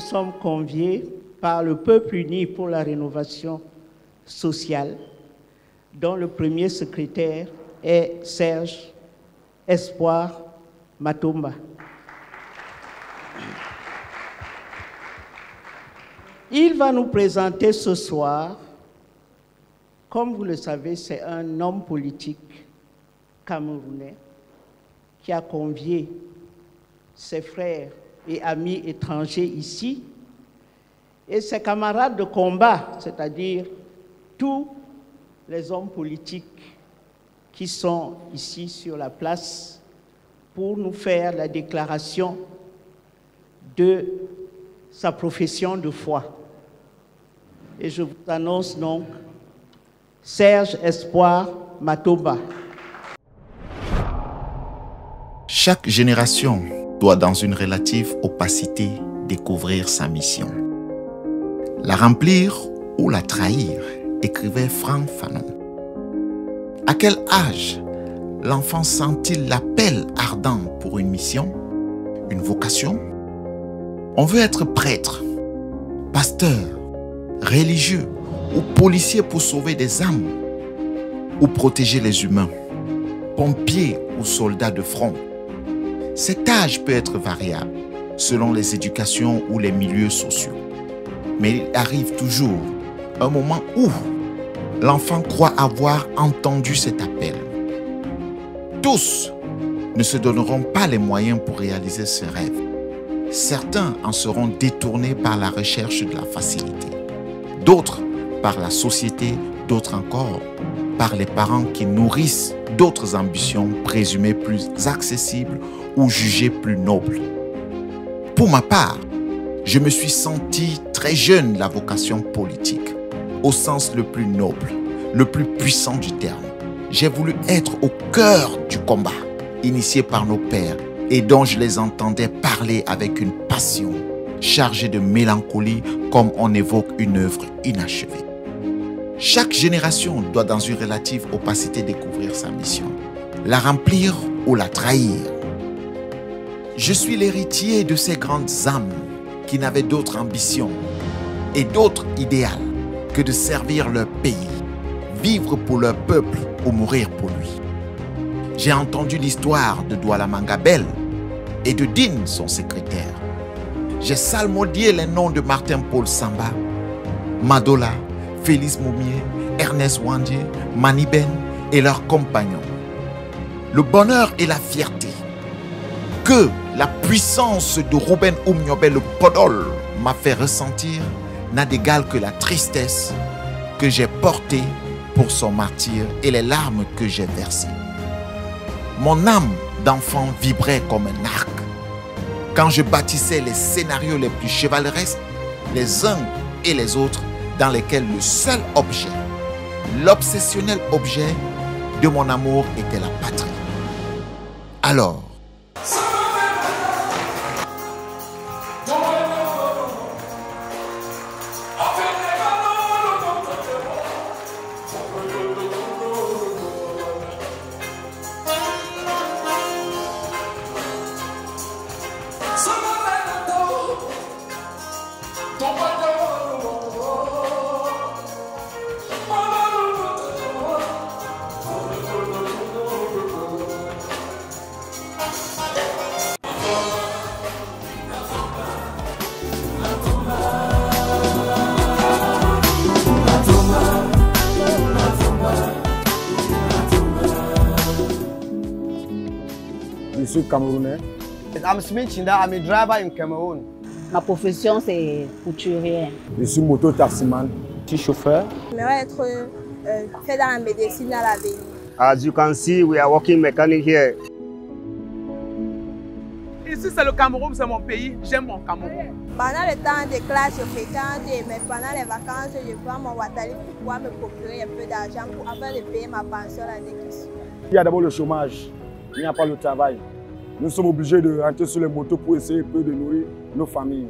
sommes conviés par le Peuple uni pour la rénovation sociale, dont le premier secrétaire est Serge Espoir Matomba. Il va nous présenter ce soir, comme vous le savez, c'est un homme politique camerounais qui a convié ses frères et amis étrangers ici et ses camarades de combat, c'est-à-dire tous les hommes politiques qui sont ici sur la place pour nous faire la déclaration de sa profession de foi. Et je vous annonce donc Serge Espoir Matomba. Chaque génération doit, dans une relative opacité, découvrir sa mission. La remplir ou la trahir, écrivait Franck Fanon. À quel âge l'enfant sent-il l'appel ardent pour une mission, une vocation? On veut être prêtre, pasteur, religieux ou policier pour sauver des âmes ou protéger les humains, pompier ou soldat de front. Cet âge peut être variable selon les éducations ou les milieux sociaux. Mais il arrive toujours un moment où l'enfant croit avoir entendu cet appel. Tous ne se donneront pas les moyens pour réaliser ce rêve. Certains en seront détournés par la recherche de la facilité. D'autres par la société, d'autres encore par les parents qui nourrissent d'autres ambitions présumées plus accessibles ou jugées plus nobles. Pour ma part, je me suis senti très jeune la vocation politique, au sens le plus noble, le plus puissant du terme. J'ai voulu être au cœur du combat, initié par nos pères, et dont je les entendais parler avec une passion, chargée de mélancolie comme on évoque une œuvre inachevée. Chaque génération doit dans une relative opacité découvrir sa mission, la remplir ou la trahir. Je suis l'héritier de ces grandes âmes qui n'avaient d'autre ambition et d'autre idéal que de servir leur pays, vivre pour leur peuple ou mourir pour lui. J'ai entendu l'histoire de Douala Mangabel et de Dine, son secrétaire. J'ai salmodié les noms de Martin-Paul Samba, Madola, Félix Moumié, Ernest Wandier, Maniben et leurs compagnons. Le bonheur et la fierté que la puissance de Ruben Oumniobé le Podol m'a fait ressentir n'a d'égal que la tristesse que j'ai portée pour son martyre et les larmes que j'ai versées. Mon âme d'enfant vibrait comme un arc quand je bâtissais les scénarios les plus chevaleresques, les uns et les autres, dans lesquels le seul objet, l'obsessionnel objet de mon amour était la patrie. Alors, Je suis camerounais. I'm Smith Chinda, I'm a driver in Cameroon. Ma profession, c'est couturière. Je suis moto-taximan. Je suis chauffeur. J'aimerais être fait dans la médecine à l'avenir. As you can see, we are working mechanic here. Ici, c'est le Cameroun, c'est mon pays. J'aime mon Cameroun. Pendant le temps de classe, je fréquente, mais pendant les vacances, je prends mon Watali pour pouvoir me procurer un peu d'argent afin de payer ma pension l'année qui suit. Il y a d'abord le chômage, il n'y a pas le travail. Nous sommes obligés de rentrer sur les motos pour essayer un peu de nourrir nos familles.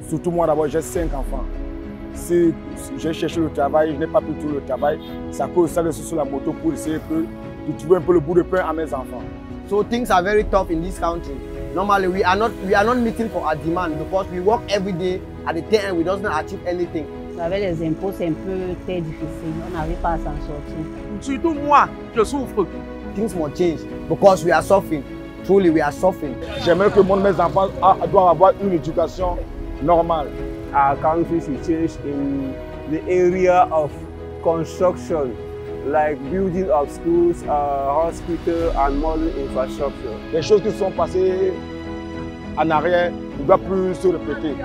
Surtout moi d'abord, j'ai 5 enfants. Si j'ai cherché le travail, je n'ai pas pu trouver le travail. C'est à cause de ça que je suis sur la moto pour essayer de trouver un peu le bout de pain à mes enfants. So things are very tough in this country. Normally, we are not meeting for our demand because we work every day. At the end, we don't achieve anything. Avec les impôts, c'est un peu très difficile. On n'arrive pas à s'en sortir. Surtout moi, je souffre. Things must change because we are suffering. Truly, we are suffering. J'aimerais que mes enfants doivent avoir une éducation normale. Our country should change in the area of construction, like building of schools, hospitals, and modern infrastructure. Les choses qui sont passées en arrière ne doivent plus se répéter.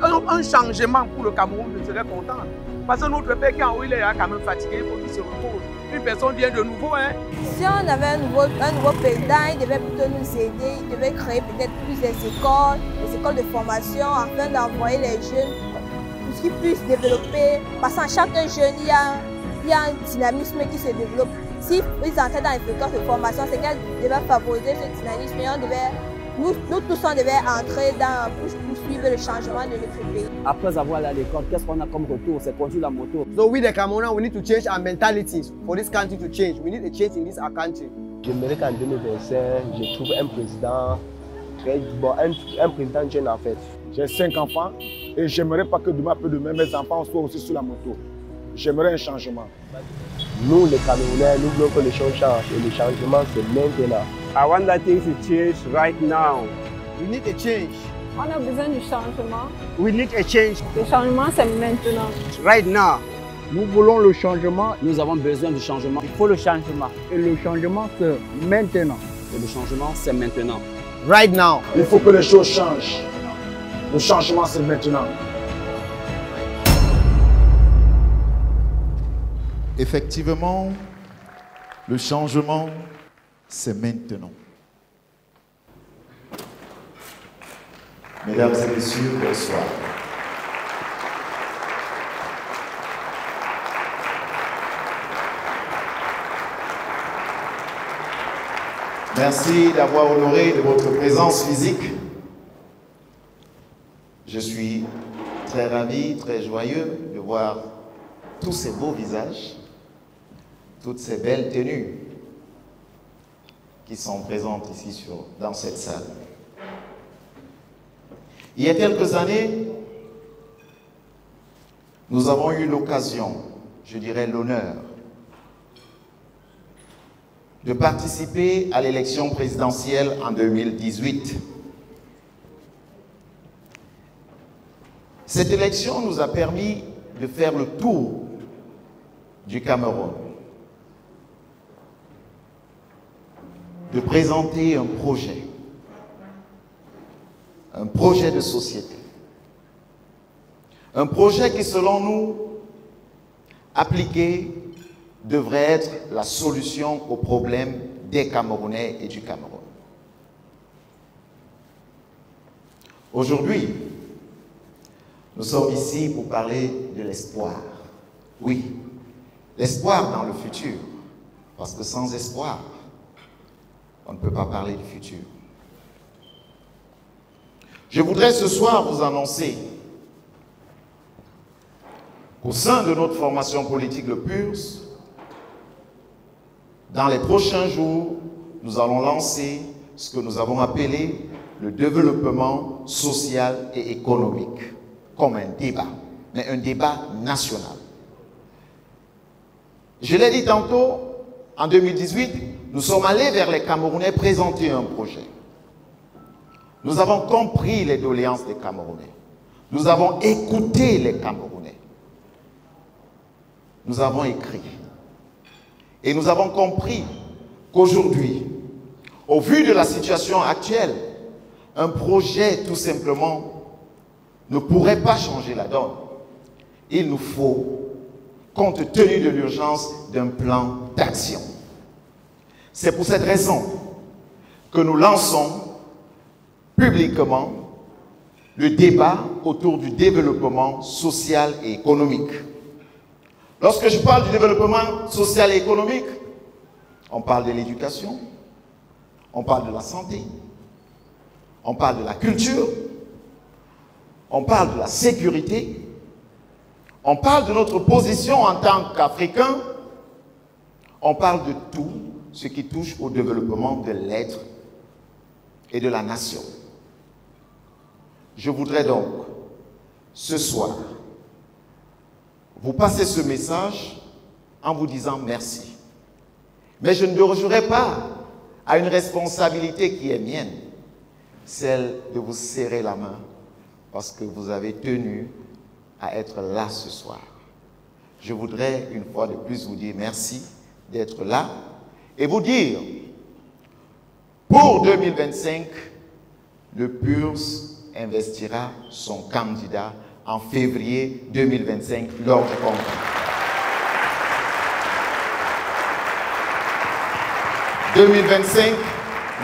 Un changement pour le Cameroun, je serais content. Parce que notre pays, quand il est quand même fatigué, il faut qu'il se repose. Une personne vient de nouveau. Hein. Si on avait un nouveau président, il devait plutôt nous aider. Il devait créer peut-être plus des écoles de formation, afin d'envoyer les jeunes pour qu'ils puissent développer. Parce qu'en chaque jeune, il y a un dynamisme qui se développe. Si ils entraient dans les fréquences de formation, c'est qu'elles devaient favoriser ce dynamisme. Et nous tous, on devait entrer pour suivre le changement de notre pays. Après avoir allé à l'école, qu'est-ce qu'on a comme retour? C'est conduire la moto. So we, the Cameroonians, we need to change our mentalities for this country to change. We need a change in this our country. J'aimerais qu'en 2025, je trouve un président très bon, un président jeune en fait. J'ai 5 enfants et j'aimerais pas que demain, mes enfants soient aussi sur la moto. J'aimerais un changement. Nous, les Camerounais, nous voulons que les choses changent et le changement, c'est maintenant. I want that thing to change right now. We need a change. On a besoin du changement. We need a change. Le changement, c'est maintenant. Right now. Nous voulons le changement. Nous avons besoin du changement. Il faut le changement. Et le changement, c'est maintenant. Et le changement, c'est maintenant. Right now. Il faut que les choses changent. Le changement, c'est maintenant. Effectivement, le changement, c'est maintenant. Mesdames et messieurs, bonsoir. Merci d'avoir honoré de votre présence physique. Je suis très ravi, très joyeux de voir tous ces beaux visages, toutes ces belles tenues qui sont présentes ici dans cette salle. Il y a quelques années, nous avons eu l'occasion, je dirais l'honneur, de participer à l'élection présidentielle en 2018. Cette élection nous a permis de faire le tour du Cameroun, de présenter un projet de société, un projet qui, selon nous, appliqué, devrait être la solution aux problèmes des Camerounais et du Cameroun. Aujourd'hui, nous sommes ici pour parler de l'espoir. Oui, l'espoir dans le futur, parce que sans espoir, on ne peut pas parler du futur. Je voudrais ce soir vous annoncer qu'au sein de notre formation politique, le PURS, dans les prochains jours, nous allons lancer ce que nous avons appelé le développement social et économique, comme un débat, mais un débat national. Je l'ai dit tantôt, en 2018, nous sommes allés vers les Camerounais présenter un projet. Nous avons compris les doléances des Camerounais. Nous avons écouté les Camerounais. Nous avons écrit. Et nous avons compris qu'aujourd'hui, au vu de la situation actuelle, un projet tout simplement ne pourrait pas changer la donne. Il nous faut, compte tenu de l'urgence, d'un plan d'action. C'est pour cette raison que nous lançons publiquement le débat autour du développement social et économique. Lorsque je parle du développement social et économique, on parle de l'éducation, on parle de la santé, on parle de la culture, on parle de la sécurité, on parle de notre position en tant qu'Africains, on parle de tout ce qui touche au développement de l'être et de la nation. Je voudrais donc, ce soir, vous passer ce message en vous disant merci. Mais je ne dérogerai pas à une responsabilité qui est mienne, celle de vous serrer la main parce que vous avez tenu à être là ce soir. Je voudrais une fois de plus vous dire merci d'être là et vous dire, pour 2025, le PURS investira son candidat en février 2025 lors du congrès. « 2025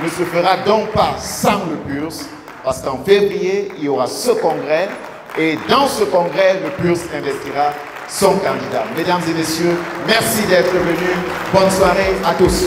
ne se fera donc pas sans le PURS, parce qu'en février, il y aura ce congrès, et dans ce congrès, le PURS investira son candidat. » Mesdames et messieurs, merci d'être venus. Bonne soirée à tous.